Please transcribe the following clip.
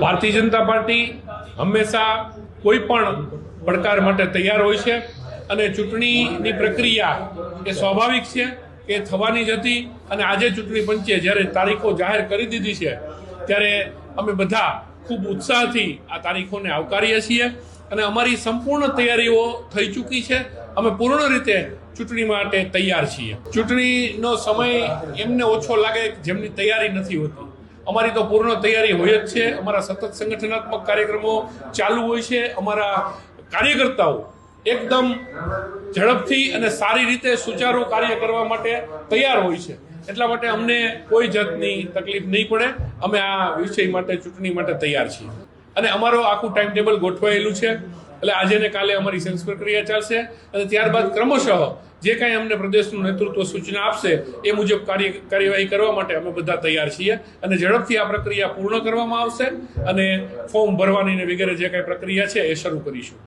Bharatiya Janata party હંમેશા કોઈ પણ પડકાર માટે તૈયાર હોય છે અને ચૂંટણીની પ્રક્રિયા એ સ્વાભાવિક છે કે થવાની જ હતી અને આજે ચૂંટણી પંચે જ્યારે તારીખો જાહેર કરી દીધી છે ત્યારે અમે બધા ખૂબ ઉત્સાહથી આ તારીખોને આવકારીએ છીએ અને અમારી સંપૂર્ણ તૈયારીઓ થઈ ચૂકી છે। અમે પૂર્ણ રીતે ચૂંટણી માટે તૈયાર છીએ। ચૂંટણીનો સમય એમને ઓછો લાગે જેમની તૈયારી નથી હોતી। અમારી તો પૂર્ણ તૈયારી હોય જ છે। અમારા સતત સંગઠનાત્મક કાર્યક્રમો ચાલુ હોય છે। અમારા કાર્યકર્તાઓ એકદમ ઝડપથી અને સારી રીતે સુચારુ કાર્ય કરવા માટે તૈયાર હોય છે। એટલા માટે અમને કોઈ જાતની તકલીફ નહીં પડે। અમે આ વિષય માટે ચૂંટણી માટે તૈયાર છીએ અને અમારો આખું ટાઈમ ટેબલ ગોઠવાયેલું છે। એટલે આજે ને કાલે અમારી સેન્સ પ્રક્રિયા ચાલશે અને ત્યારબાદ ક્રમશઃ જે કાંઈ અમને પ્રદેશનું નેતૃત્વ સૂચના આપશે એ મુજબ કાર્યવાહી કરવા માટે અમે બધા તૈયાર છીએ અને ઝડપથી આ પ્રક્રિયા પૂર્ણ કરવામાં આવશે અને ફોર્મ ભરવાની ને વગેરે જે કાંઈ પ્રક્રિયા છે એ શરૂ કરીશું।